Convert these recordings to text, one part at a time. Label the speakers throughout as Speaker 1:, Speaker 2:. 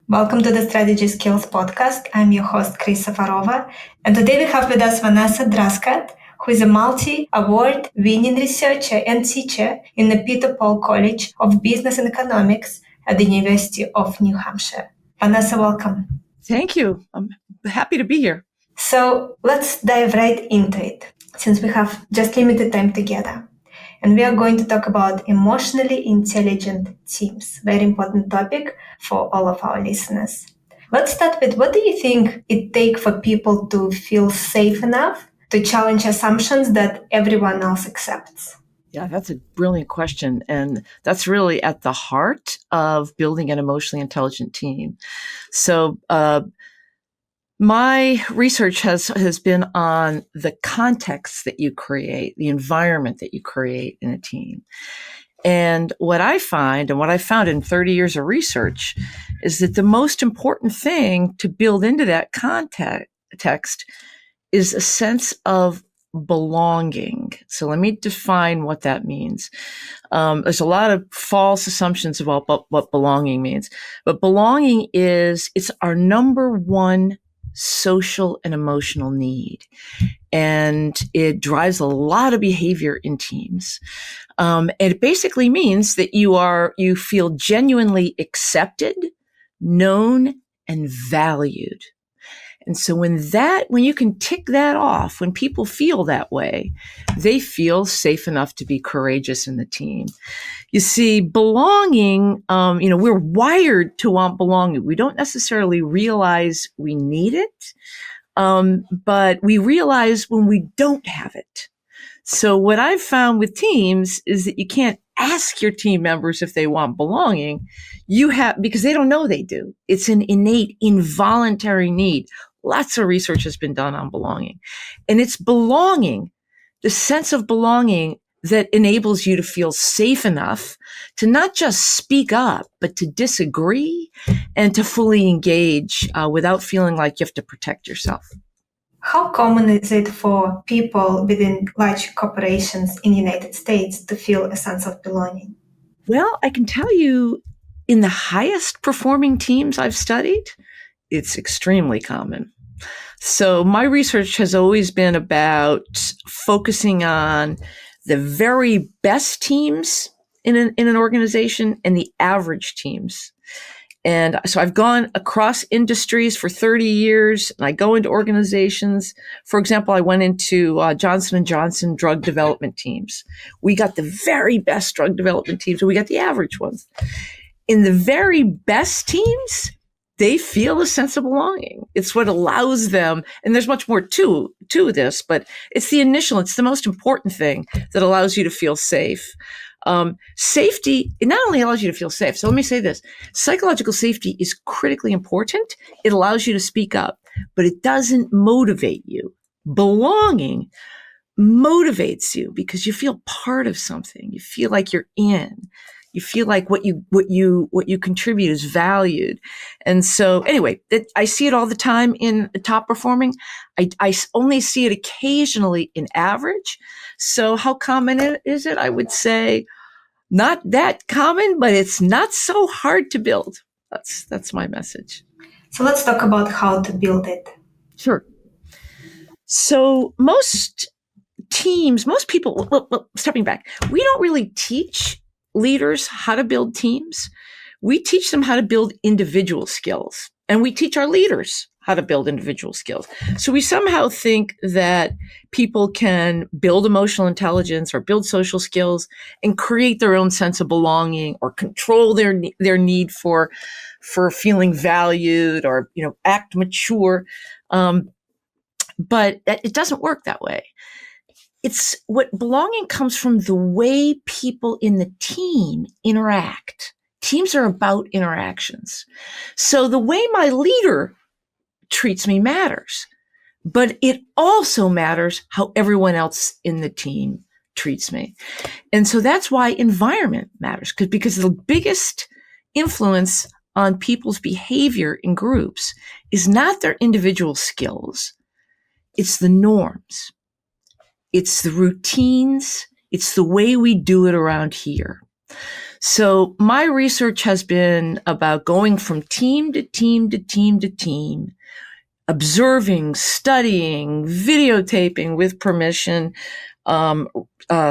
Speaker 1: Welcome to the Strategy Skills podcast. I'm your host, Chris Safarova. And today we have with us Vanessa Druskat, who is a multi-award winning researcher and teacher in the Peter Paul College of Business and Economics at the University of New Hampshire. Vanessa, welcome.
Speaker 2: Thank you. I'm happy to be here.
Speaker 1: So let's dive right into it, since we have just limited time together. And we are going to talk about emotionally intelligent teams, very important topic for all of our listeners. Let's start with, what do you think it takes for people to feel safe enough to challenge assumptions that everyone else accepts?
Speaker 2: Yeah, that's a brilliant question. And that's really at the heart of building an emotionally intelligent team. So, my research has been on the context that you create, the environment that you create in a team. And what I find, and what I found in 30 years of research, is that the most important thing to build into that context is a sense of belonging. So let me define what that means. There's a lot of false assumptions about what belonging means, but belonging it's our number one social and emotional need. And it drives a lot of behavior in teams. And it basically means that you feel genuinely accepted, known, and valued. And so when you can tick that off, when people feel that way, they feel safe enough to be courageous in the team. You see, belonging, we're wired to want belonging. We don't necessarily realize we need it, but we realize when we don't have it. So what I've found with teams is that you can't ask your team members if they want belonging. Because they don't know they do. It's an innate, involuntary need. Lots of research has been done on belonging. And it's belonging, the sense of belonging, that enables you to feel safe enough to not just speak up, but to disagree and to fully engage without feeling like you have to protect yourself.
Speaker 1: How common is it for people within large corporations in the United States to feel a sense of belonging?
Speaker 2: Well, I can tell you, in the highest performing teams I've studied, it's extremely common. So my research has always been about focusing on the very best teams in an organization and the average teams. And so I've gone across industries for 30 years, and I go into organizations. For example, I went into Johnson & Johnson drug development teams. We got the very best drug development teams, and we got the average ones. In the very best teams, they feel a sense of belonging. It's what allows them, and there's much more to this, but it's the most important thing that allows you to feel safe. Safety, it not only allows you to feel safe. So let me say this. Psychological safety is critically important. It allows you to speak up, but it doesn't motivate you. Belonging motivates you because you feel part of something. You feel like you're in. You feel like what you contribute is valued. And so anyway, I see it all the time in top performing. I only see it occasionally in average. So how common is it? I would say not that common, but it's not so hard to build. That's my message.
Speaker 1: So let's talk about how to build it.
Speaker 2: Sure. So most people, well, stepping back, we don't really teach leaders how to build teams. We teach them how to build individual skills, and we teach our leaders how to build individual skills. So we somehow think that people can build emotional intelligence or build social skills and create their own sense of belonging or control their need for feeling valued or, act mature. But it doesn't work that way. It's what belonging comes from the way people in the team interact. Teams are about interactions. So the way my leader treats me matters, but it also matters how everyone else in the team treats me. And so that's why environment matters, because the biggest influence on people's behavior in groups is not their individual skills. It's the norms. It's the routines. It's the way we do it around here. So my research has been about going from team to team to team to team, observing, studying, videotaping with permission,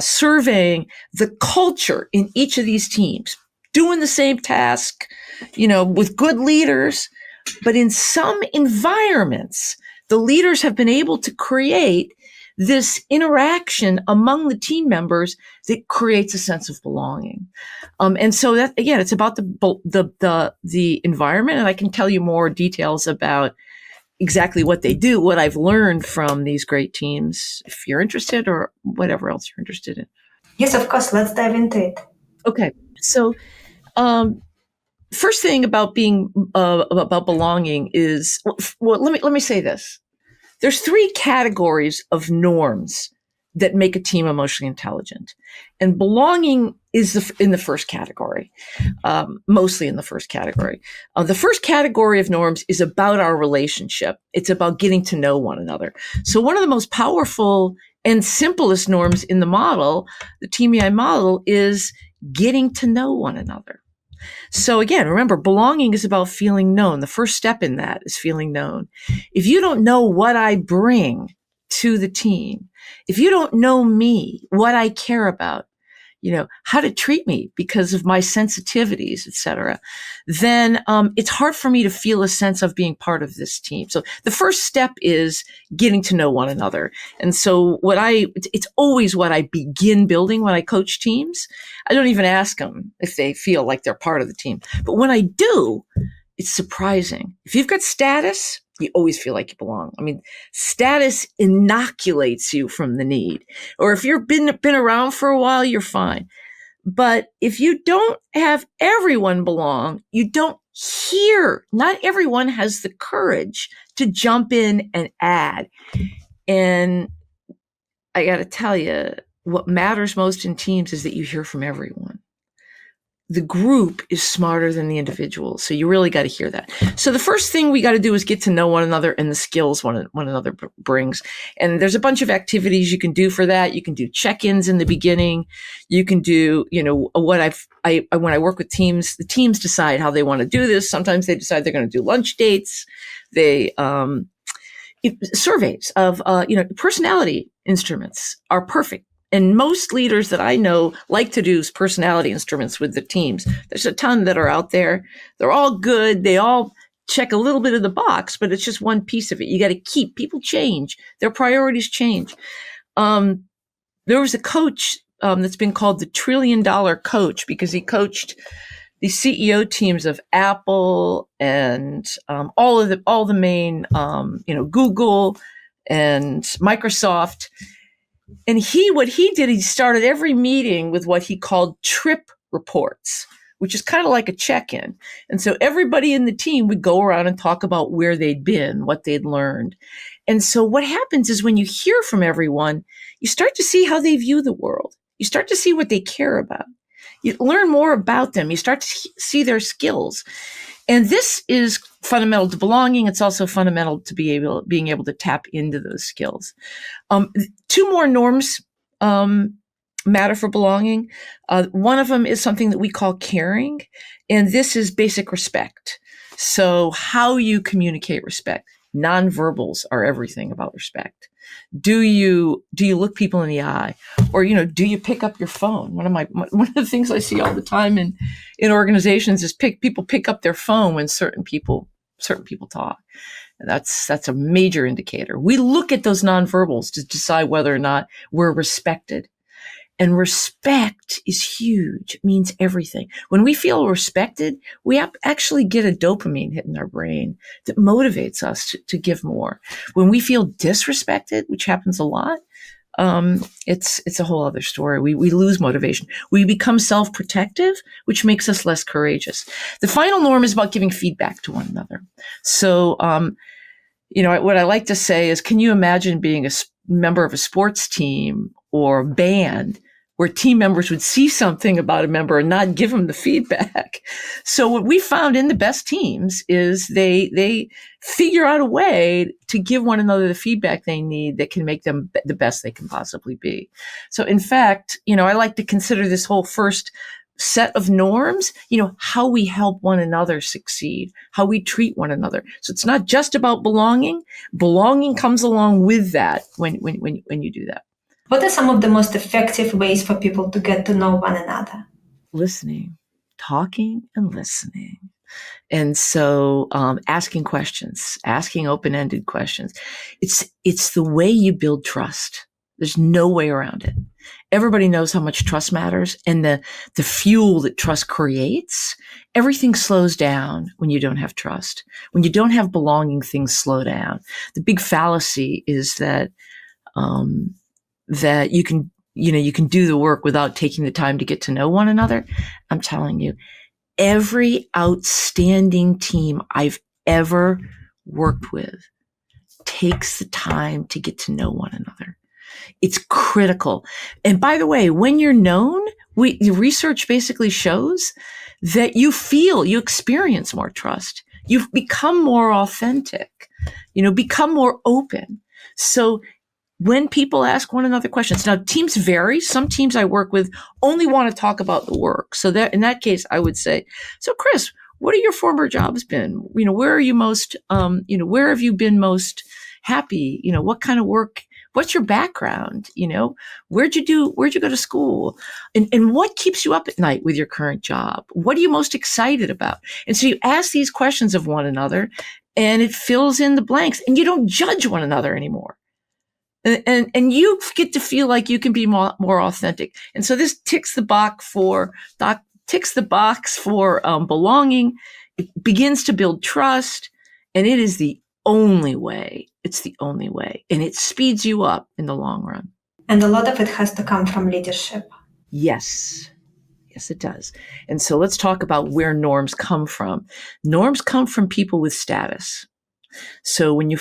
Speaker 2: surveying the culture in each of these teams, doing the same task, with good leaders. But in some environments, the leaders have been able to create this interaction among the team members that creates a sense of belonging. And so that, again, it's about the environment. And I can tell you more details about exactly what they do, what I've learned from these great teams, if you're interested, or whatever else you're interested in.
Speaker 1: Yes, of course. Let's dive into it.
Speaker 2: Okay. So, first thing about being about belonging is, well, let me say this. There's three categories of norms that make a team emotionally intelligent, and belonging is in the first category, mostly in the first category. The first category of norms is about our relationship. It's about getting to know one another. So one of the most powerful and simplest norms in the model, the Team EI model, is getting to know one another. So again, remember, belonging is about feeling known. The first step in that is feeling known. If you don't know what I bring to the team, if you don't know me, what I care about, how to treat me because of my sensitivities, et cetera, then it's hard for me to feel a sense of being part of this team. So the first step is getting to know one another. And so it's always what I begin building when I coach teams. I don't even ask them if they feel like they're part of the team. But when I do, it's surprising. If you've got status, you always feel like you belong. I mean, status inoculates you from the need. Or if you've been around for a while, you're fine. But if you don't have everyone belong, you don't hear. Not everyone has the courage to jump in and add. And I got to tell you, what matters most in teams is that you hear from everyone. The group is smarter than the individual. So you really got to hear that. So the first thing we got to do is get to know one another and the skills one another brings. And there's a bunch of activities you can do for that. You can do check-ins in the beginning. You can do, when I work with teams, the teams decide how they want to do this. Sometimes they decide they're going to do lunch dates. They, surveys of, personality instruments are perfect. And most leaders that I know like to do personality instruments with the teams. There's a ton that are out there. They're all good. They all check a little bit of the box, but it's just one piece of it. You got to people change. Their priorities change. There was a coach that's been called the $1 trillion coach because he coached the CEO teams of Apple and all the main, Google and Microsoft. And what he did, he started every meeting with what he called trip reports, which is kind of like a check-in. And so everybody in the team would go around and talk about where they'd been, what they'd learned. And so what happens is when you hear from everyone, you start to see how they view the world. You start to see what they care about. You learn more about them. You start to see their skills. And this is fundamental to belonging. It's also fundamental to being able to tap into those skills. Two more norms matter for belonging. One of them is something that we call caring, and this is basic respect. So how you communicate respect. Nonverbals are everything about respect. Do you look people in the eye, or do you pick up your phone? One of the things I see all the time in organizations is people pick up their phone when certain people talk. And that's a major indicator. We look at those nonverbals to decide whether or not we're respected. And respect is huge. It means everything. When we feel respected, we actually get a dopamine hit in our brain that motivates us to give more. When we feel disrespected, which happens a lot, it's a whole other story. We lose motivation. We become self-protective, which makes us less courageous. The final norm is about giving feedback to one another. So, what I like to say is, can you imagine being a member of a sports team or band where team members would see something about a member and not give them the feedback? So what we found in the best teams is they figure out a way to give one another the feedback they need that can make them the best they can possibly be. So in fact, I like to consider this whole first set of norms, how we help one another succeed, how we treat one another. So it's not just about belonging. Belonging comes along with that when you do that.
Speaker 1: What are some of the most effective ways for people to get to know one another?
Speaker 2: Listening, talking and listening. And so asking questions, asking open-ended questions. It's the way you build trust. There's no way around it. Everybody knows how much trust matters, and the fuel that trust creates. Everything slows down when you don't have trust. When you don't have belonging, things slow down. The big fallacy is that that you can do the work without taking the time to get to know one another. I'm telling you, every outstanding team I've ever worked with takes the time to get to know one another. It's critical. And by the way, when you're known, the research basically shows that you experience more trust. You've become more authentic, become more open. So when people ask one another questions, now teams vary. Some teams I work with only want to talk about the work. So that in that case, I would say, so Chris, what are your former jobs been? Where are you most, where have you been most happy? What kind of work? What's your background? Where'd you go to school? And what keeps you up at night with your current job? What are you most excited about? And so you ask these questions of one another, and it fills in the blanks, and you don't judge one another anymore. And you get to feel like you can be more authentic. And so this ticks the box for belonging. It begins to build trust, and it is the only way. It's the only way, and it speeds you up in the long run.
Speaker 1: And a lot of it has to come from leadership.
Speaker 2: Yes, it does. And so let's talk about where norms come from. Norms come from people with status. So maybe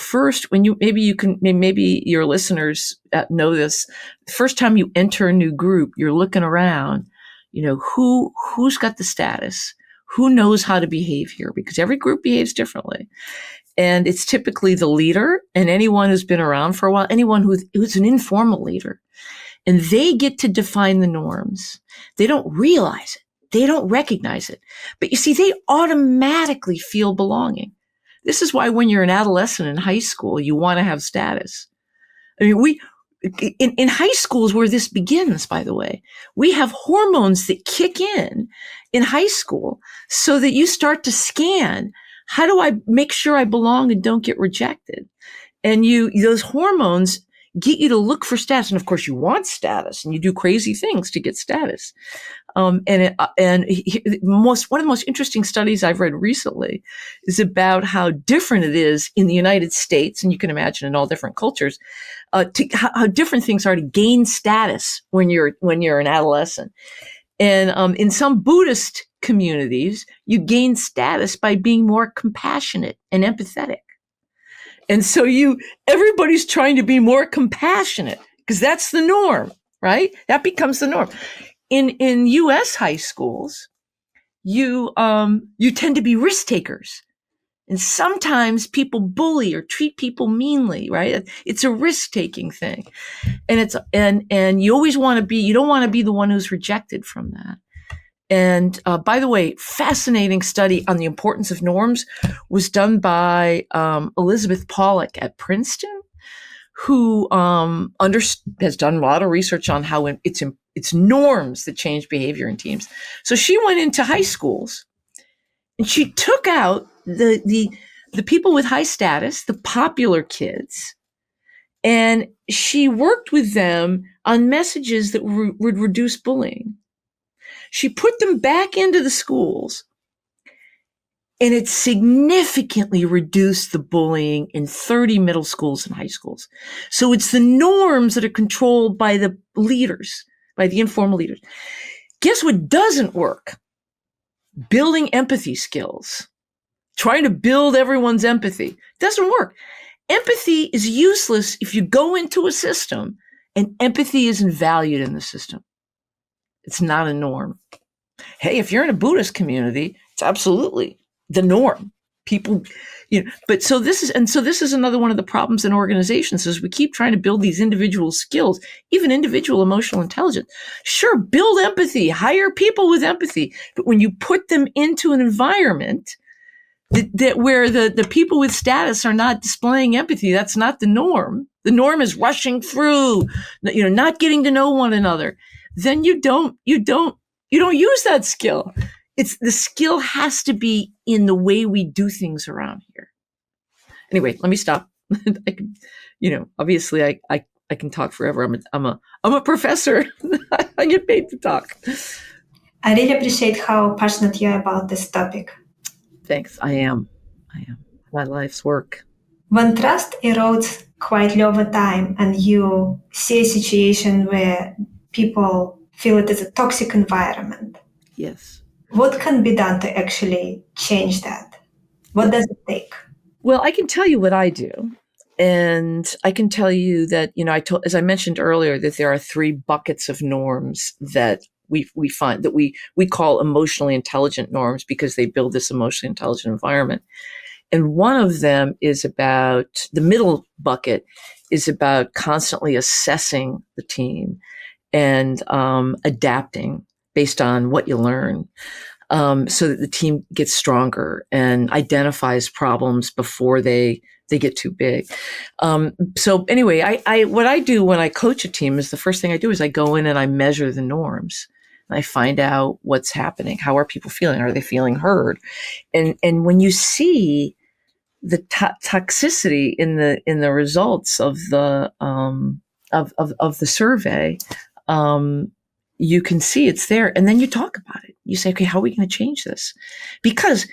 Speaker 2: your listeners know this. The first time you enter a new group, you're looking around, who's got the status, who knows how to behave here, because every group behaves differently. And it's typically the leader and anyone who's been around for a while, anyone who's an informal leader. And they get to define the norms. They don't realize it. They don't recognize it. But you see, they automatically feel belonging. This is why when you're an adolescent in high school, you want to have status. I mean, in high school is where this begins, by the way. We have hormones that kick in high school so that you start to scan, how do I make sure I belong and don't get rejected? And those hormones get you to look for status. And of course you want status, and you do crazy things to get status. One of the most interesting studies I've read recently is about how different it is in the United States, and you can imagine in all different cultures, how different things are to gain status when you're an adolescent. And in some Buddhist communities, you gain status by being more compassionate and empathetic. And so everybody's trying to be more compassionate because that's the norm, right? That becomes the norm. In U.S. high schools, you tend to be risk takers. And sometimes people bully or treat people meanly, right? It's a risk-taking thing. And you always you don't want to be the one who's rejected from that. And by the way, fascinating study on the importance of norms was done by Elizabeth Pollock at Princeton, who has done a lot of research on how it's norms that change behavior in teams. So she went into high schools and she took out the people with high status, the popular kids, and she worked with them on messages that would reduce bullying. She put them back into the schools, and it significantly reduced the bullying in 30 middle schools and high schools. So it's the norms that are controlled by the leaders, by the informal leaders. Guess what doesn't work? Building empathy skills. Trying to build everyone's empathy. Doesn't work. Empathy is useless if you go into a system and empathy isn't valued in the system. It's not a norm. Hey, if you're in a Buddhist community, it's absolutely the norm People, but so this is another one of the problems in organizations is we keep trying to build these individual skills, even individual emotional intelligence. Sure, build empathy, hire people with empathy. But when you put them into an environment that where the people with status are not displaying empathy, that's not the norm. The norm is rushing through, not getting to know one another. Then you don't use that skill. The skill has to be in the way we do things around here. Anyway, let me stop. I can, obviously I can talk forever. I'm a professor. I get paid to talk.
Speaker 1: I really appreciate how passionate you are about this topic.
Speaker 2: Thanks. I am. My life's work.
Speaker 1: When trust erodes quietly over time and you see a situation where people feel it is a toxic environment.
Speaker 2: Yes.
Speaker 1: What can be done to actually change that? What does it take?
Speaker 2: Well, I can tell you what I do. And I can tell you that, as I mentioned earlier, that there are 3 buckets of norms that we find that we call emotionally intelligent norms because they build this emotionally intelligent environment. And one of them is about, the middle bucket is about constantly assessing the team and adapting based on what you learn. So that the team gets stronger and identifies problems before they get too big. So anyway, what I do when I coach a team is the first thing I do is I go in and I measure the norms. And I find out what's happening. How are people feeling? Are they feeling heard? And when you see the toxicity in the results of the of the survey, you can see it's there, and then you talk about it. You say, okay, how are we going to change this? Because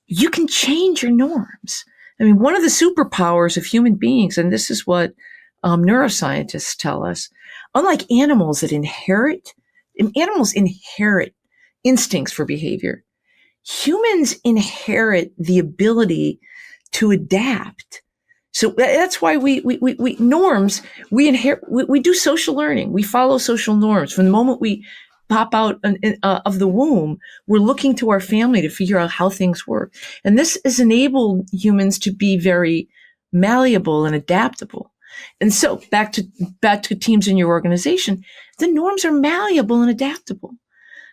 Speaker 2: you can change your norms. I mean, one of the superpowers of human beings, and this is what neuroscientists tell us, unlike animals that animals inherit instincts for behavior. Humans inherit the ability to adapt. So that's why we norms, we inherit, we do social learning. We follow social norms. From the moment we pop out of the womb, we're looking to our family to figure out how things work. And this has enabled humans to be very malleable and adaptable. And so back to teams in your organization, the norms are malleable and adaptable.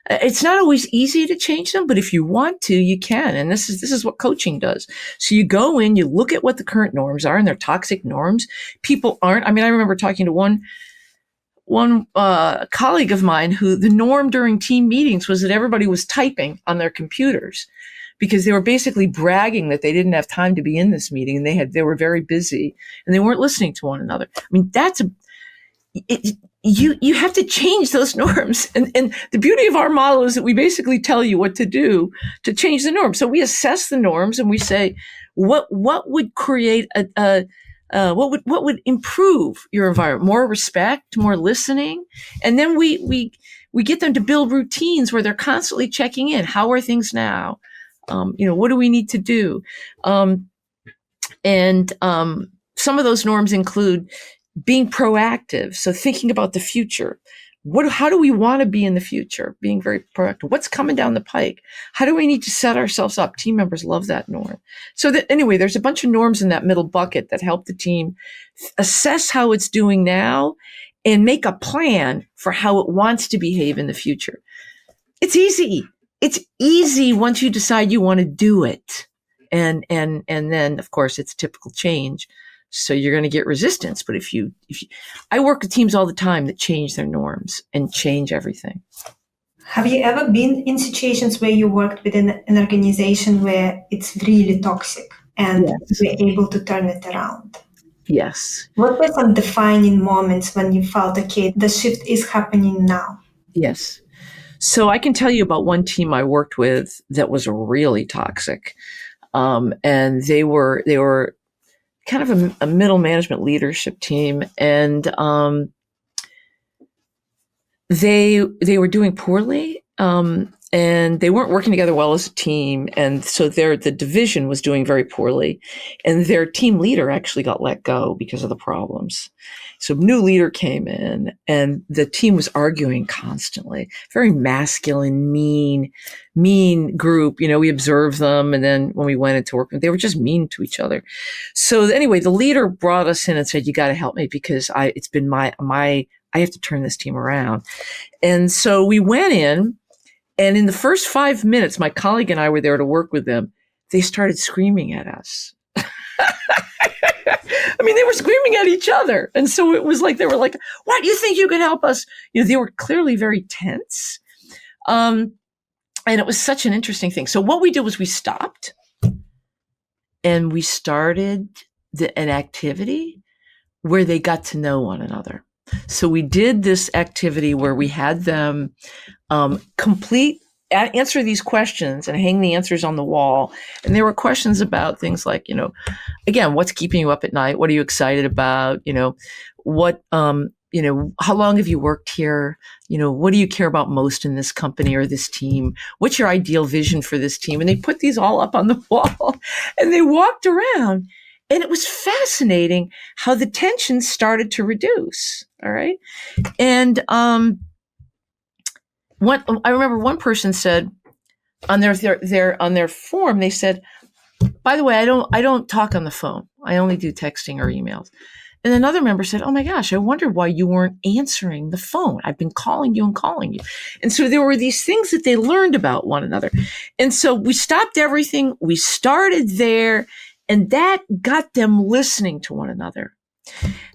Speaker 2: It's not always easy to change them, but if you want to, you can. And this is what coaching does. So you go in, you look at what the current norms are, and they're toxic norms. People aren't. I mean, I remember talking to one colleague of mine who the norm during team meetings was that everybody was typing on their computers because they were basically bragging that they didn't have time to be in this meeting, and they were very busy and they weren't listening to one another. I mean, you have to change those norms. And the beauty of our model is that we basically tell you what to do to change the norm. So we assess the norms and we say, what would create what would improve your environment? More respect, more listening. And then we get them to build routines where they're constantly checking in. How are things now? What do we need to do? Some of those norms include being proactive. So thinking about the future. How do we want to be in the future? Being very proactive. What's coming down the pike? How do we need to set ourselves up? Team members love that norm. So anyway, there's a bunch of norms in that middle bucket that help the team assess how it's doing now and make a plan for how it wants to behave in the future. It's easy. It's easy once you decide you want to do it. And then of course it's typical change. So you're going to get resistance. But if you, I work with teams all the time that change their norms and change everything.
Speaker 1: Have you ever been in situations where you worked within an organization where it's really toxic and you were able to turn it around?
Speaker 2: Yes.
Speaker 1: What were some defining moments when you felt, okay, the shift is happening now?
Speaker 2: Yes. So I can tell you about one team I worked with that was really toxic. And they were kind of a middle management leadership team, and they were doing poorly. and they weren't working together well as a team. And so the division was doing very poorly, and their team leader actually got let go because of the problems. So a new leader came in, and the team was arguing constantly. Very masculine, mean group. We observed them, and then when we went into work, they were just mean to each other. So anyway, the leader brought us in and said, "You got to help me because it's been I have to turn this team around." And so we went in, and in the first 5 minutes, my colleague and I were there to work with them. They started screaming at us. I mean, they were screaming at each other. And so it was like, they were like, "What, you think you can help us?" They were clearly very tense. And it was such an interesting thing. So what we did was we stopped and we started an activity where they got to know one another. So we did this activity where we had them answer these questions and hang the answers on the wall. And there were questions about things like, again, what's keeping you up at night? What are you excited about? What, how long have you worked here? What do you care about most in this company or this team? What's your ideal vision for this team? And they put these all up on the wall and they walked around. And it was fascinating how the tension started to reduce. All right. And I remember one person said on their form, they said, "By the way, I don't talk on the phone. I only do texting or emails." And another member said, "Oh my gosh, I wonder why you weren't answering the phone. I've been calling you and calling you." And so there were these things that they learned about one another. And so we stopped everything. We started there, and that got them listening to one another.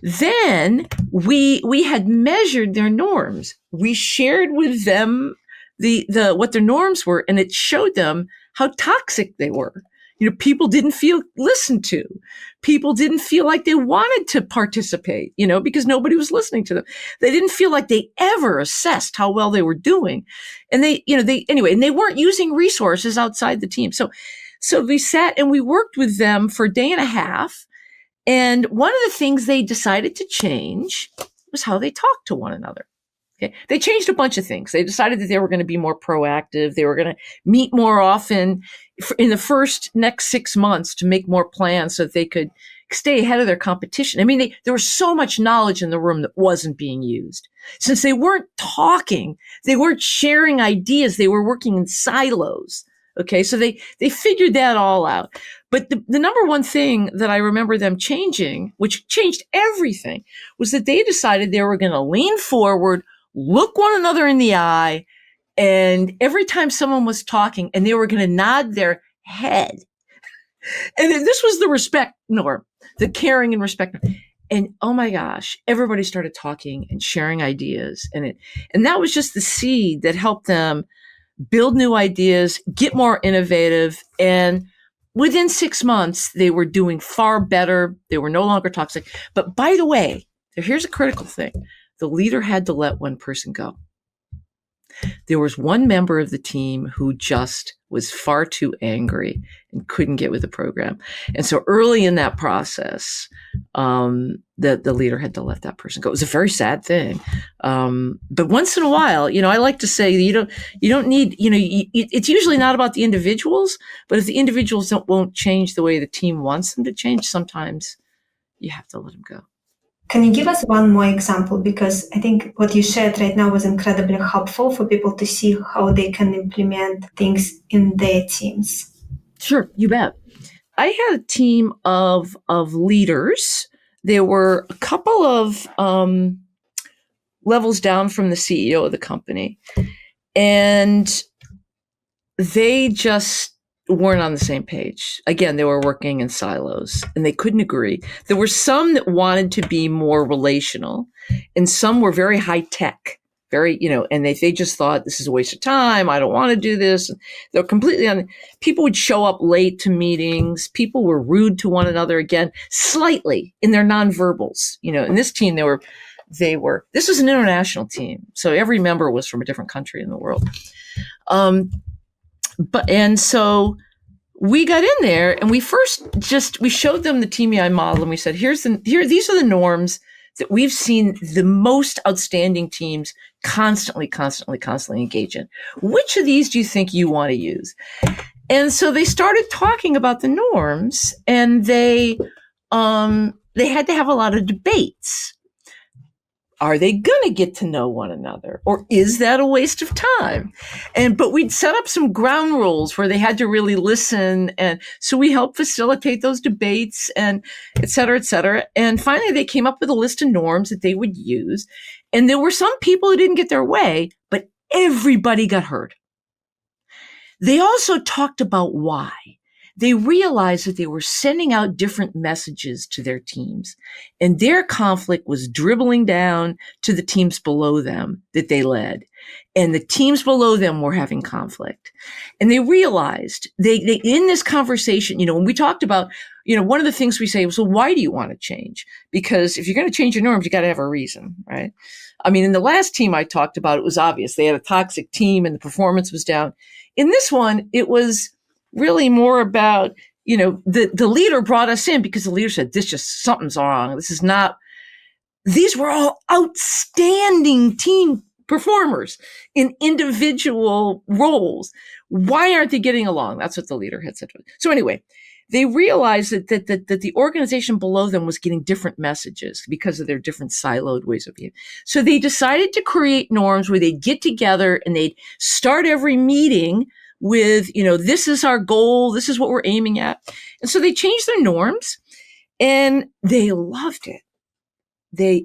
Speaker 2: Then we had measured their norms. We shared with them the what their norms were, and it showed them how toxic they were. People didn't feel listened to. People didn't feel like they wanted to participate, because nobody was listening to them. They didn't feel like they ever assessed how well they were doing. And and they weren't using resources outside the team. So we sat and we worked with them for a day and a half. And one of the things they decided to change was how they talked to one another. Okay. They changed a bunch of things. They decided that they were going to be more proactive. They were going to meet more often in the next 6 months to make more plans so that they could stay ahead of their competition. I mean, there was so much knowledge in the room that wasn't being used. Since they weren't talking, they weren't sharing ideas. They were working in silos. Okay. So they figured that all out. But the number one thing that I remember them changing, which changed everything, was that they decided they were going to lean forward, look one another in the eye, and every time someone was talking, and they were going to nod their head. And this was the respect norm, the caring and respect. And oh my gosh, everybody started talking and sharing ideas. And that was just the seed that helped them build new ideas, get more innovative. And within 6 months, they were doing far better. They were no longer toxic. But by the way, here's a critical thing. The leader had to let one person go. There was one member of the team who just was far too angry and couldn't get with the program. And so early in that process, the leader had to let that person go. It was a very sad thing. But once in a while, I like to say you don't need, it's usually not about the individuals, but if the individuals won't change the way the team wants them to change, sometimes you have to let them go.
Speaker 1: Can you give us one more example? Because I think what you shared right now was incredibly helpful for people to see how they can implement things in their teams.
Speaker 2: Sure, you bet. I had a team of leaders. There were a couple of levels down from the CEO of the company, and they just weren't on the same page. Again, they were working in silos and they couldn't agree. There were some that wanted to be more relational, and some were very high tech, very, and they just thought this is a waste of time. I don't want to do this. They're completely people would show up late to meetings. People were rude to one another, again, slightly in their nonverbals. In this team, this was an international team. So every member was from a different country in the world. And so we got in there and we showed them the Team EI model, and we said, these are the norms that we've seen the most outstanding teams constantly engage in. Which of these do you think you want to use? And so they started talking about the norms, and they had to have a lot of debates. Are they going to get to know one another, or is that a waste of time? But we'd set up some ground rules where they had to really listen. And so we helped facilitate those debates, and et cetera, et cetera. And finally, they came up with a list of norms that they would use. And there were some people who didn't get their way, but everybody got heard. They also talked about why. They realized that they were sending out different messages to their teams, and their conflict was dribbling down to the teams below them that they led. And the teams below them were having conflict. And they realized they in this conversation, when we talked about, one of the things we say was, well, why do you want to change? Because if you're going to change your norms, you got to have a reason, right? I mean, in the last team I talked about, it was obvious. They had a toxic team and the performance was down. In this one, it was really more about, the leader brought us in because the leader said, something's wrong. These were all outstanding team performers in individual roles. Why aren't they getting along? That's what the leader had said to us. So anyway, they realized that the organization below them was getting different messages because of their different siloed ways of being. So they decided to create norms where they'd get together and they'd start every meeting with, this is our goal. This is what we're aiming at. And so they changed their norms and they loved it.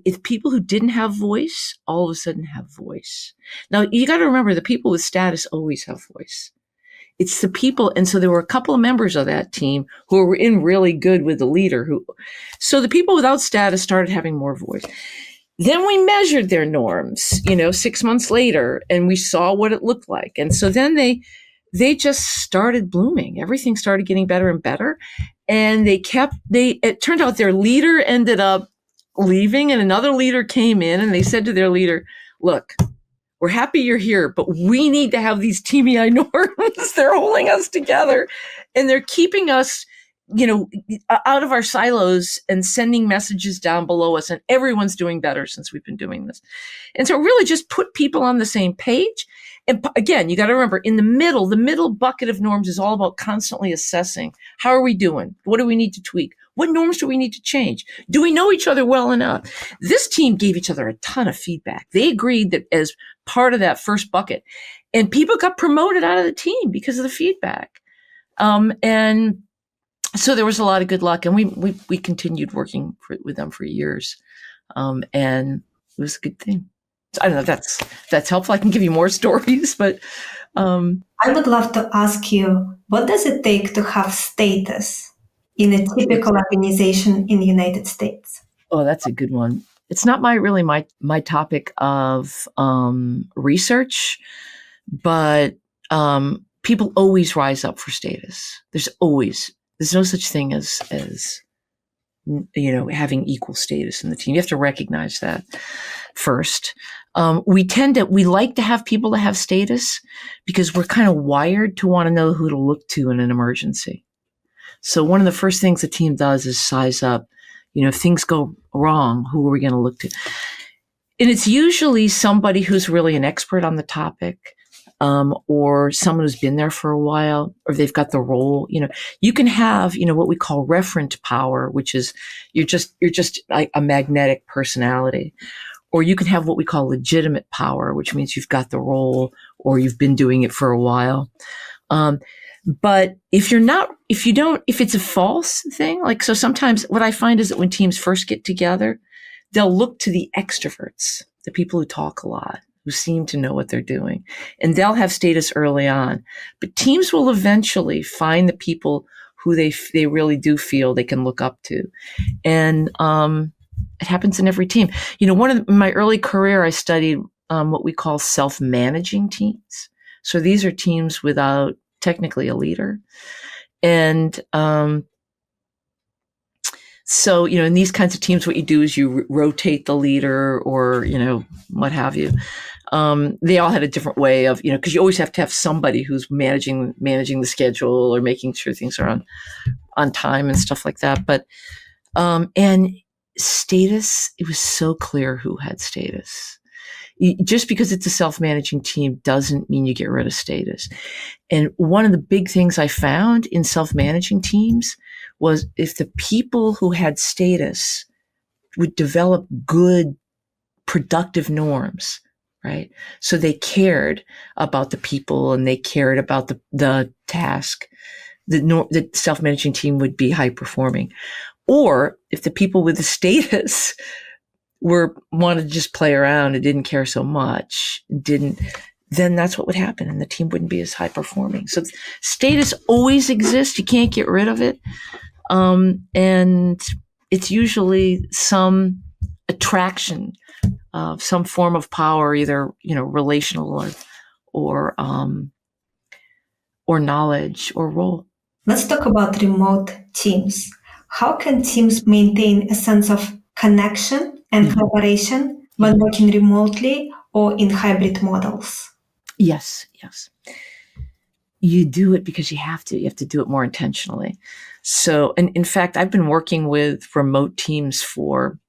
Speaker 2: If people who didn't have voice, all of a sudden have voice. Now you got to remember the people with status always have voice. It's the people. And so there were a couple of members of that team who were in really good with the leader so the people without status started having more voice. Then we measured their norms, 6 months later, and we saw what it looked like. And so then they just started blooming. Everything started getting better and better. And it turned out their leader ended up leaving and another leader came in and they said to their leader, look, we're happy you're here, but we need to have these TBI norms. They're holding us together and they're keeping us, out of our silos and sending messages down below us. And everyone's doing better since we've been doing this. And so really just put people on the same page. And again, you got to remember the middle bucket of norms is all about constantly assessing. How are we doing? What do we need to tweak? What norms do we need to change? Do we know each other well enough? This team gave each other a ton of feedback. They agreed that as part of that first bucket, and people got promoted out of the team because of the feedback. And so there was a lot of good luck, and we continued working with them for years. And it was a good thing. I don't know if that's helpful. I can give you more stories, but
Speaker 1: I would love to ask you, what does it take to have status in a typical organization in the United States?
Speaker 2: Oh, that's a good one. It's not my topic of research, but people always rise up for status. There's no such thing as having equal status in the team. You have to recognize that first. We like to have people to have status because we're kind of wired to want to know who to look to in an emergency. So one of the first things the team does is size up, if things go wrong, who are we going to look to? And it's usually somebody who's really an expert on the topic, or someone who's been there for a while, or they've got the role. You can have, what we call referent power, which is you're just like a magnetic personality, or you can have what we call legitimate power, which means you've got the role or you've been doing it for a while. But if it's a false thing, so sometimes what I find is that when teams first get together, they'll look to the extroverts, the people who talk a lot, who seem to know what they're doing, and they'll have status early on. But teams will eventually find the people who they really do feel they can look up to. And it happens in every team. In my early career, I studied what we call self-managing teams. So these are teams without technically a leader. And so, in these kinds of teams, what you do is you rotate the leader or, what have you. They all had a different way of, because you always have to have somebody who's managing the schedule or making sure things are on time and stuff like that. But, and status, it was so clear who had status. Just because it's a self-managing team doesn't mean you get rid of status. And one of the big things I found in self-managing teams was if the people who had status would develop good, productive norms, right? So they cared about the people and they cared about the task. The self-managing team would be high performing. Or if the people with the status wanted to just play around and didn't care so much, then that's what would happen, and the team wouldn't be as high performing. So status always exists. You can't get rid of it. And it's usually some attraction of some form of power, either, relational or knowledge or role.
Speaker 1: Let's talk about remote teams. How can teams maintain a sense of connection and collaboration when working remotely or in hybrid models?
Speaker 2: Yes. You do it because you have to. You have to do it more intentionally. So, and in fact, I've been working with remote teams for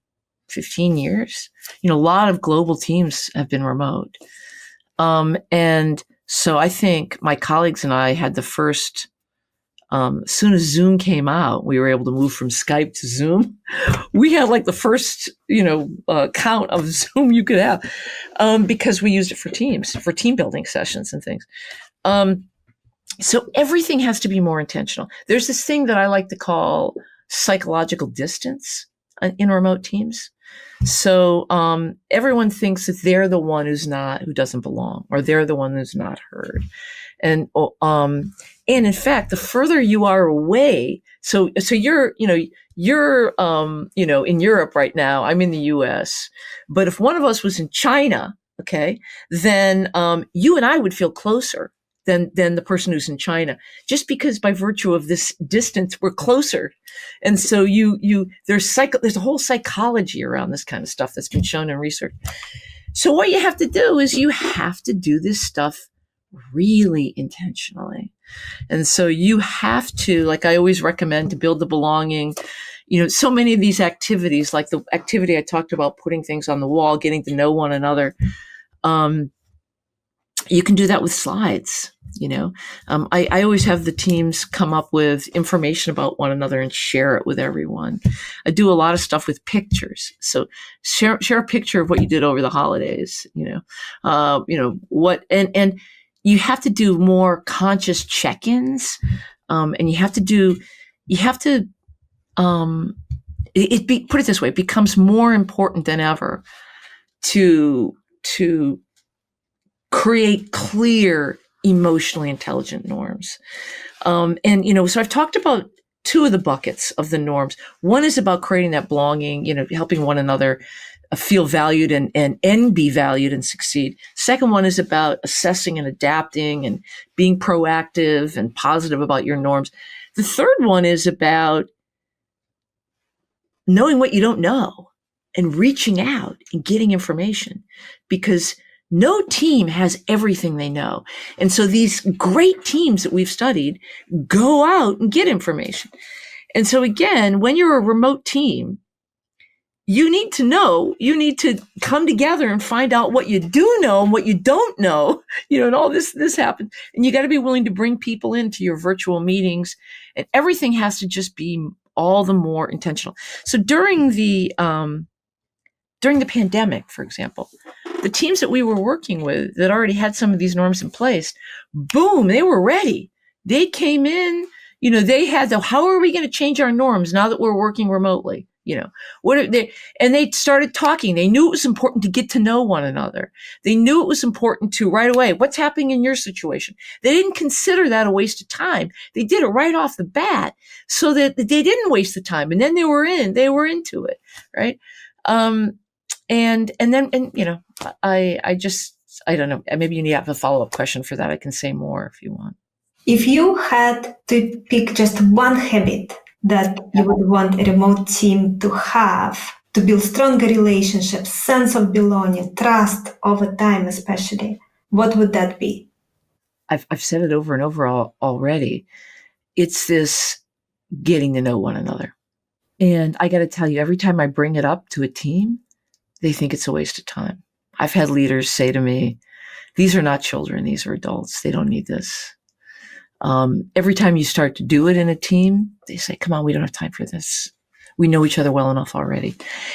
Speaker 2: 15 years. A lot of global teams have been remote. And so I think my colleagues and I had the first, as soon as Zoom came out, we were able to move from Skype to Zoom. We had like the first, count of Zoom you could have, because we used it for teams, for team building sessions and things. So everything has to be more intentional. There's this thing that I like to call psychological distance in remote teams. So everyone thinks that they're the one who doesn't belong, or they're the one who's not heard. And in fact, the further you are away, so you're in Europe right now. I'm in the U.S. But if one of us was in China, okay, then you and I would feel closer than the person who's in China, just because by virtue of this distance, we're closer. And so there's a whole psychology around this kind of stuff that's been shown in research. So what you have to do is you have to do this stuff really intentionally. And so you have to, like I always recommend, to build the belonging, so many of these activities, like the activity I talked about, putting things on the wall, getting to know one another, you can do that with slides. I always have the teams come up with information about one another and share it with everyone. I do a lot of stuff with pictures. So share a picture of what you did over the holidays, and you have to do more conscious check-ins. And put it this way, it becomes more important than ever to create clear, emotionally intelligent norms. So I've talked about two of the buckets of the norms. One is about creating that belonging, helping one another feel valued and be valued and succeed. Second one is about assessing and adapting and being proactive and positive about your norms. The third one is about knowing what you don't know and reaching out and getting information, because no team has everything they know. And so these great teams that we've studied go out and get information. And so again, when you're a remote team, you need to come together and find out what you do know and what you don't know, and all this happens. And you got to be willing to bring people into your virtual meetings, and everything has to just be all the more intentional. So during the pandemic, for example, the teams that we were working with that already had some of these norms in place, boom, they were ready. They came in, they had how are we going to change our norms now that we're working remotely? And they started talking. They knew it was important to get to know one another. They knew it was important to right away, what's happening in your situation? They didn't consider that a waste of time. They did it right off the bat so that they didn't waste the time. And then they were into it. Right. I don't know, maybe you have a follow-up question for that. I can say more if you want.
Speaker 1: If you had to pick just one habit that you would want a remote team to have to build stronger relationships, sense of belonging, trust over time especially, what would that be?
Speaker 2: I've said it over and over already. It's this getting to know one another. And I got to tell you, every time I bring it up to a team, they think it's a waste of time. I've had leaders say to me, these are not children, these are adults. They don't need this. Every time you start to do it in a team, they say, come on, we don't have time for this. We know each other well enough already.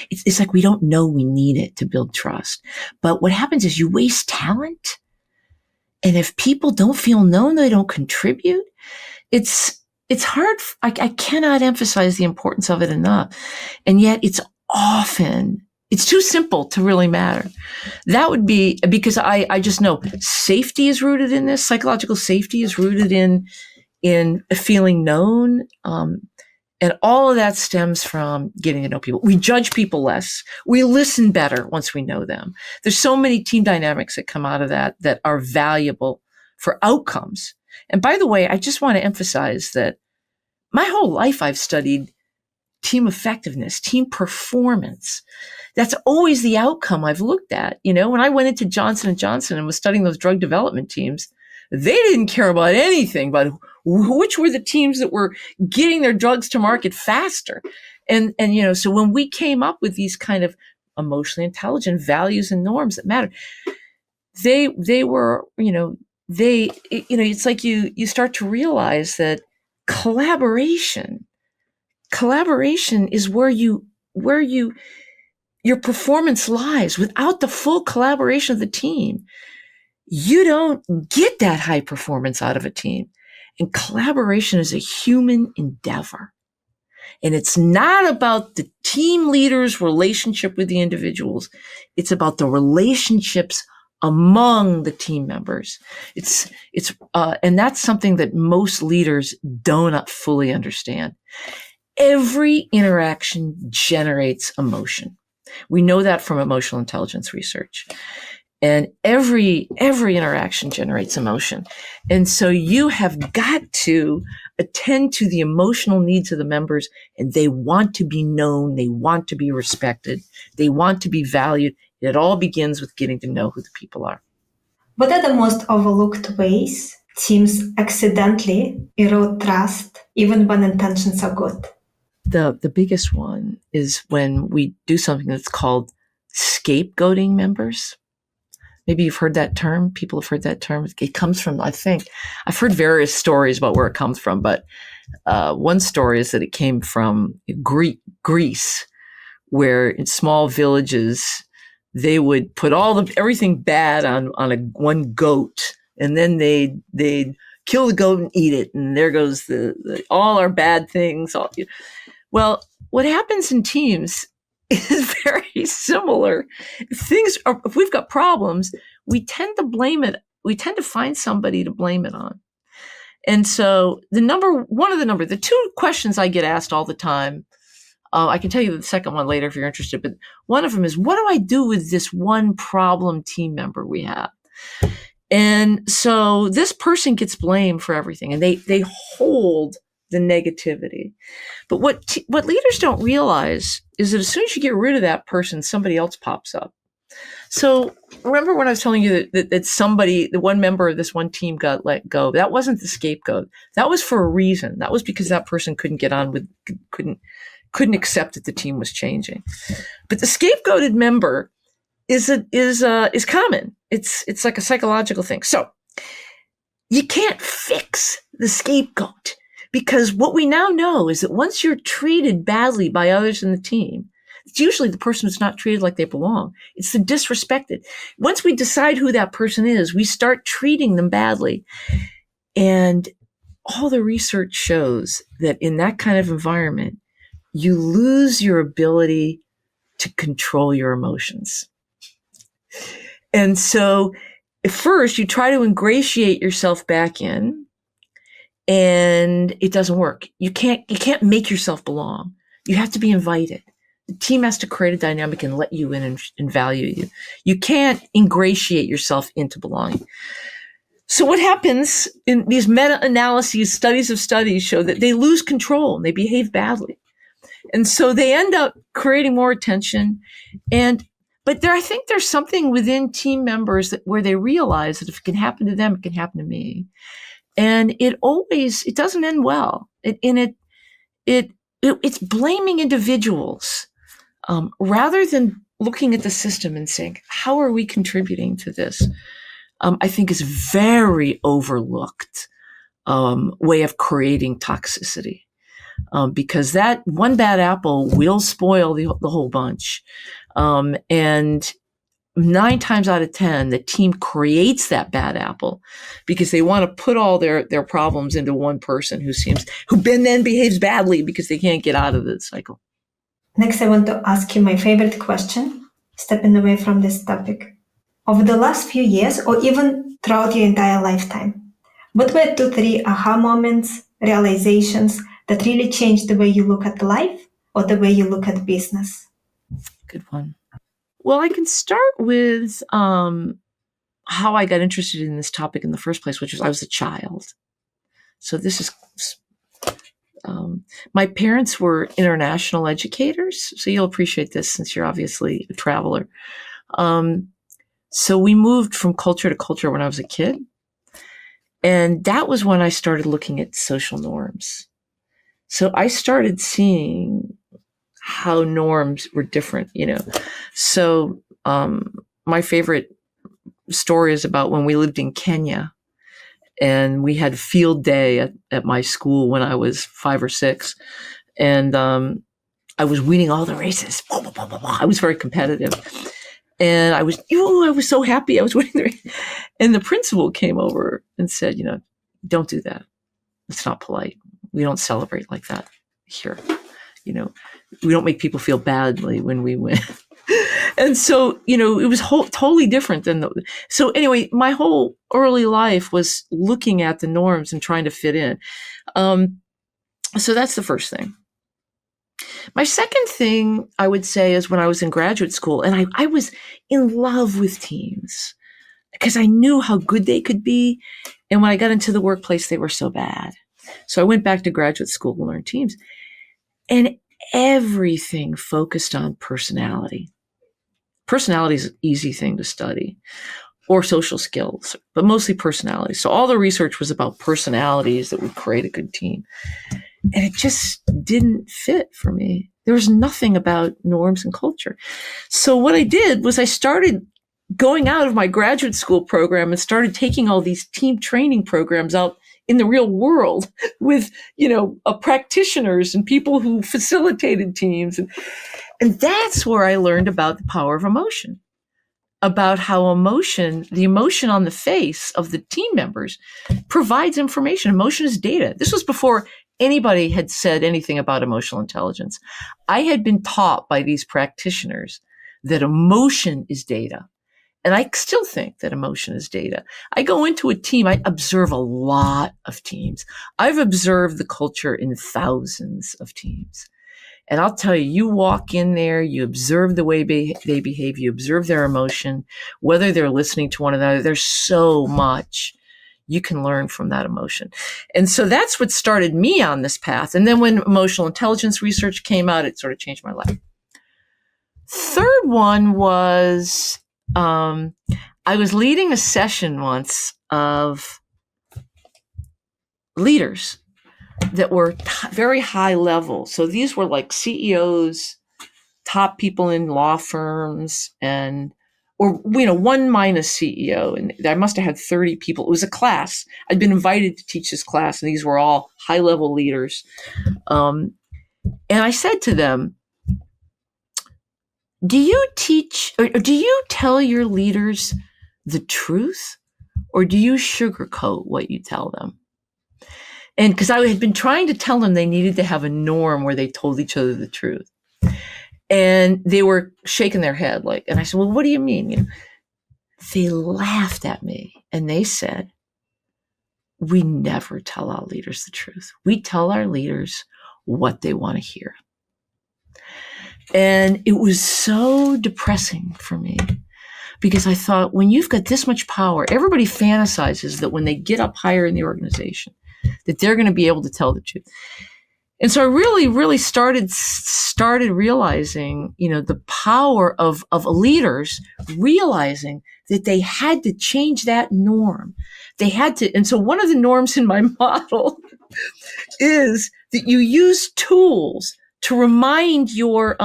Speaker 2: It's like we don't know we need it to build trust. But what happens is you waste talent. And if people don't feel known, they don't contribute. It's hard. I cannot emphasize the importance of it enough. And yet it's too simple to really matter. That would be because I just know safety is rooted in this. Psychological safety is rooted in feeling known. And all of that stems from getting to know people. We judge people less. We listen better once we know them. There's so many team dynamics that come out of that are valuable for outcomes. And by the way, I just want to emphasize that my whole life I've studied team effectiveness, team performance. That's always the outcome I've looked at. When I went into Johnson & Johnson and was studying those drug development teams, they didn't care about anything but which were the teams that were getting their drugs to market faster. And so when we came up with these kind of emotionally intelligent values and norms that matter, they were, it's like you start to realize that collaboration is where your performance lies. Without the full collaboration of the team, you don't get that high performance out of a team. And collaboration is a human endeavor. And it's not about the team leader's relationship with the individuals. It's about the relationships among the team members. And that's something that most leaders do not fully understand. Every interaction generates emotion. We know that from emotional intelligence research. And every interaction generates emotion. And so you have got to attend to the emotional needs of the members, and they want to be known. They want to be respected. They want to be valued. It all begins with getting to know who the people are.
Speaker 1: What are the most overlooked ways teams accidentally erode trust, even when intentions are good?
Speaker 2: The biggest one is when we do something that's called scapegoating members. Maybe you've heard that term. People have heard that term. It comes from, I think, I've heard various stories about where it comes from, but one story is that it came from Greece, where in small villages, they would put everything bad on one goat, and then they'd kill the goat and eat it, and there goes all our bad things. Well, what happens in teams is very similar. If we've got problems, we tend to blame it. We tend to find somebody to blame it on. And so the two questions I get asked all the time, I can tell you the second one later if you're interested, but one of them is, what do I do with this one problem team member we have? And so this person gets blamed for everything, and they hold the negativity. But what leaders don't realize is that as soon as you get rid of that person, somebody else pops up. So remember when I was telling you that the one member of this one team got let go? That wasn't the scapegoat. That was for a reason. That was because that person couldn't accept that the team was changing. But the scapegoated member is common. It's like a psychological thing. So you can't fix the scapegoat. Because what we now know is that once you're treated badly by others in the team, it's usually the person who's not treated like they belong. It's the disrespected. Once we decide who that person is, we start treating them badly. And all the research shows that in that kind of environment, you lose your ability to control your emotions. And so at first, you try to ingratiate yourself back in, and it doesn't work. You can't make yourself belong. You have to be invited. The team has to create a dynamic and let you in and value you. You can't ingratiate yourself into belonging. So what happens in these meta-analyses, studies of studies show that they lose control and they behave badly. And so they end up creating more attention. But I think there's something within team members where they realize that if it can happen to them, it can happen to me. And it doesn't end well. It's blaming individuals rather than looking at the system and saying, how are we contributing to this? I think is very overlooked way of creating toxicity. Because that one bad apple will spoil the whole bunch. And 9 times out of 10, the team creates that bad apple because they want to put all their problems into one person who then behaves badly because they can't get out of the cycle.
Speaker 1: Next, I want to ask you my favorite question, stepping away from this topic. Over the last few years, or even throughout your entire lifetime, what were 2-3 aha moments, realizations that really changed the way you look at life or the way you look at business?
Speaker 2: Good one. Well, I can start with how I got interested in this topic in the first place, which was I was a child. So this is, my parents were international educators. So you'll appreciate this since you're obviously a traveler. So we moved from culture to culture when I was a kid. And that was when I started looking at social norms. So I started seeing how norms were different, So my favorite story is about when we lived in Kenya and we had field day at my school when I was 5 or 6. And I was winning all the races. Blah, blah, blah, blah, blah. I was very competitive. And I was so happy I was winning the race. And the principal came over and said, don't do that. It's not polite. We don't celebrate like that here. We don't make people feel badly when we win. And so, it was totally different so anyway, my whole early life was looking at the norms and trying to fit in. So that's the first thing. My second thing I would say is when I was in graduate school and I was in love with teams because I knew how good they could be. And when I got into the workplace, they were so bad. So I went back to graduate school to learn teams. And everything focused on personality. Personality is an easy thing to study, or social skills, but mostly personality. So all the research was about personalities that would create a good team. And it just didn't fit for me. There was nothing about norms and culture. So what I did was I started going out of my graduate school program and started taking all these team training programs out in the real world with, practitioners and people who facilitated teams. And that's where I learned about the power of emotion, about how the emotion on the face of the team members provides information. Emotion is data. This was before anybody had said anything about emotional intelligence. I had been taught by these practitioners that emotion is data. And I still think that emotion is data. I go into a team, I observe a lot of teams. I've observed the culture in thousands of teams. And I'll tell you, you walk in there, you observe the way they behave, you observe their emotion, whether they're listening to one another. There's so much you can learn from that emotion. And so that's what started me on this path. And then when emotional intelligence research came out, it sort of changed my life. Third one was, I was leading a session once of leaders that were very high level. So these were like CEOs, top people in law firms, or one minus CEO. And I must have had 30 people. It was a class. I'd been invited to teach this class, and these were all high level leaders. And I said to them, do you teach, or do you tell your leaders the truth, or do you sugarcoat what you tell them? And because I had been trying to tell them they needed to have a norm where they told each other the truth. And they were shaking their head and I said, well, what do you mean? They laughed at me and they said, we never tell our leaders the truth. We tell our leaders what they want to hear. And it was so depressing for me because I thought, when you've got this much power, everybody fantasizes that when they get up higher in the organization, that they're going to be able to tell the truth. And so I really, really started realizing, the power of leaders realizing that they had to change that norm. They had to. And so one of the norms in my model is that you use tools to remind your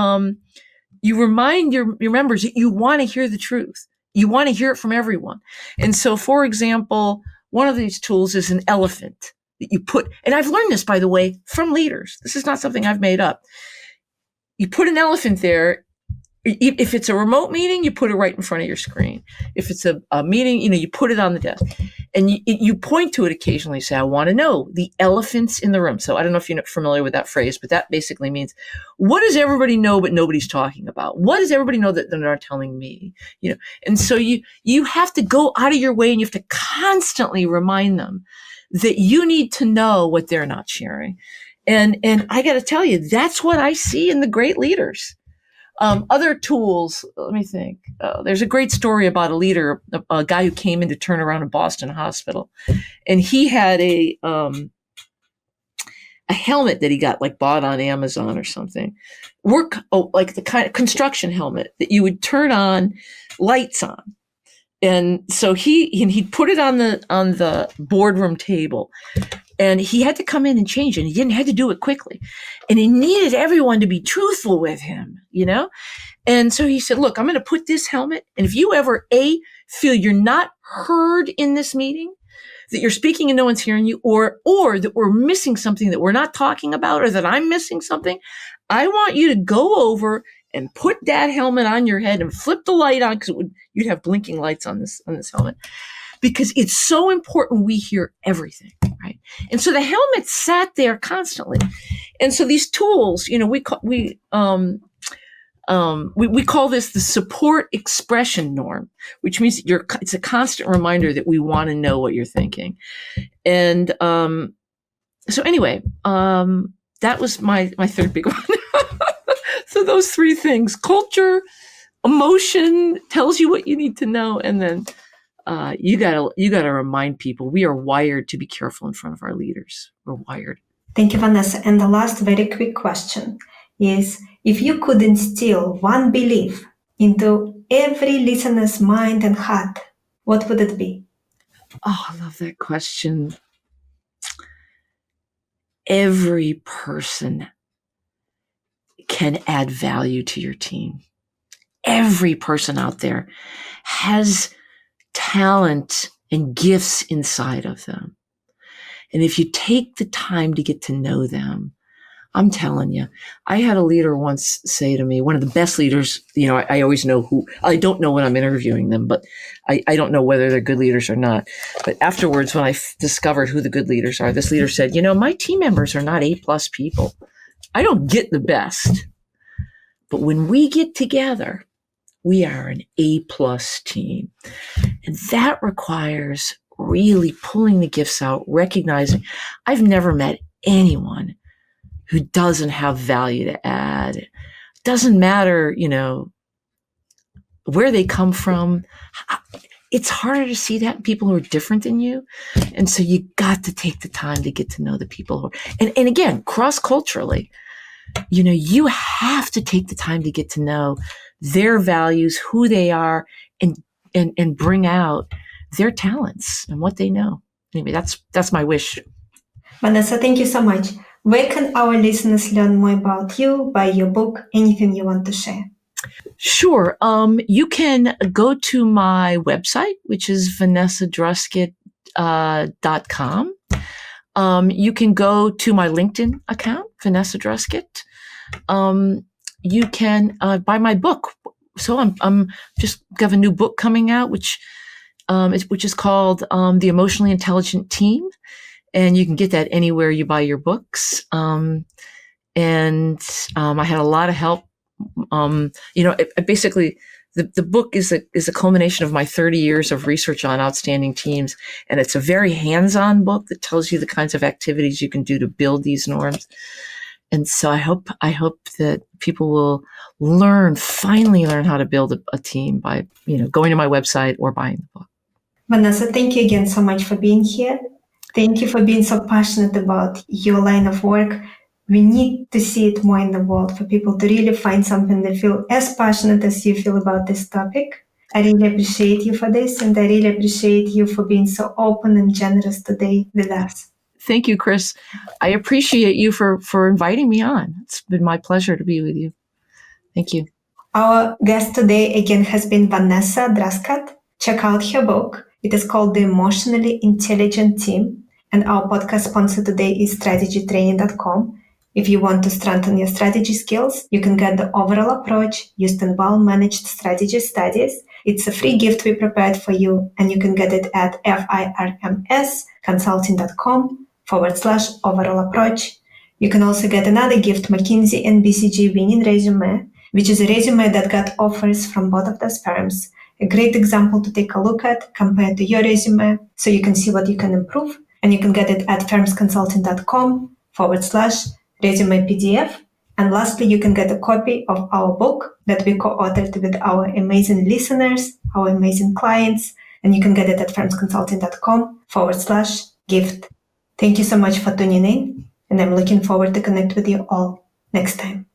Speaker 2: You remind your members that you want to hear the truth. You want to hear it from everyone. And so, for example, one of these tools is an elephant that you put, and I've learned this, by the way, from leaders. This is not something I've made up. You put an elephant there. If it's a remote meeting, you put it right in front of your screen. If it's a meeting, you put it on the desk. And you point to it occasionally, say, I want to know the elephants in the room. So I don't know if you're familiar with that phrase, but that basically means, what does everybody know but nobody's talking about? What does everybody know that they're not telling me? And so you have to go out of your way, and you have to constantly remind them that you need to know what they're not sharing. And I got to tell you, that's what I see in the great leaders. Other tools, let me think. There's a great story about a leader, a guy who came in to turn around a Boston hospital, and he had a helmet that he got bought on Amazon or something. Like the kind of construction helmet that you would turn on lights on. And so he put it on the boardroom table, and he had to come in and change it. And he had to do it quickly, and he needed everyone to be truthful with him, And so he said, look, I'm going to put this helmet. And if you ever feel you're not heard in this meeting, that you're speaking and no one's hearing you, or that we're missing something that we're not talking about, or that I'm missing something, I want you to go over and put that helmet on your head and flip the light on, because you'd have blinking lights on this helmet, because it's so important we hear everything, right? And so the helmet sat there constantly. And so these tools, we call this the support expression norm, which means it's a constant reminder that we want to know what you're thinking. And so anyway, that was my third big one. So those three things: culture, emotion tells you what you need to know, and then you gotta remind people we are wired to be careful in front of our leaders. We're wired.
Speaker 1: Thank you, Vanessa. And the last very quick question is, if you could instill one belief into every listener's mind and heart, what would it be?
Speaker 2: Oh, I love that question. Every person can add value to your team. Every person out there has talent and gifts inside of them. And if you take the time to get to know them, I'm telling you, I had a leader once say to me, one of the best leaders, I always know who, I don't know when I'm interviewing them, but I don't know whether they're good leaders or not. But afterwards, when I discovered who the good leaders are, this leader said, my team members are not A+ people. I don't get the best. But when we get together, we are an A+ team. And that requires really pulling the gifts out, recognizing I've never met anyone who doesn't have value to add. It doesn't matter, where they come from. It's harder to see that in people who are different than you. And so you got to take the time to get to know the people who are, and again, cross-culturally, you have to take the time to get to know their values, who they are, and bring out their talents and what they know. Anyway, that's my wish.
Speaker 1: Vanessa, thank you so much. Where can our listeners learn more about you, buy your book, anything you want to share?
Speaker 2: Sure. You can go to my website, which is vanessadruskat.com. You can go to my LinkedIn account, Vanessa Druskat. You can buy my book. So I'm just got a new book coming out, which is called The Emotionally Intelligent Team, and you can get that anywhere you buy your books. I had a lot of help. Basically, the book is a culmination of my 30 years of research on outstanding teams, and it's a very hands-on book that tells you the kinds of activities you can do to build these norms. And so I hope that people will finally learn how to build a team by going to my website or buying the book.
Speaker 1: Vanessa, thank you again so much for being here. Thank you for being so passionate about your line of work. We need to see it more in the world, for people to really find something they feel as passionate as you feel about this topic. I really appreciate you for this, and I really appreciate you for being so open and generous today with us.
Speaker 2: Thank you, Chris. I appreciate you for inviting me on. It's been my pleasure to be with you. Thank you.
Speaker 1: Our guest today again has been Vanessa Druskat. Check out her book. It is called The Emotionally Intelligent Team. And our podcast sponsor today is strategytraining.com. If you want to strengthen your strategy skills, you can get the overall approach used in well-managed strategy studies. It's a free gift we prepared for you, and you can get it at firmsconsulting.com/overall approach. You can also get another gift, McKinsey and BCG winning resume, which is a resume that got offers from both of those firms. A great example to take a look at compared to your resume so you can see what you can improve. And you can get it at firmsconsulting.com/resume PDF. And lastly, you can get a copy of our book that we co-authored with our amazing listeners, our amazing clients. And you can get it at firmsconsulting.com/gift. Thank you so much for tuning in. And I'm looking forward to connect with you all next time.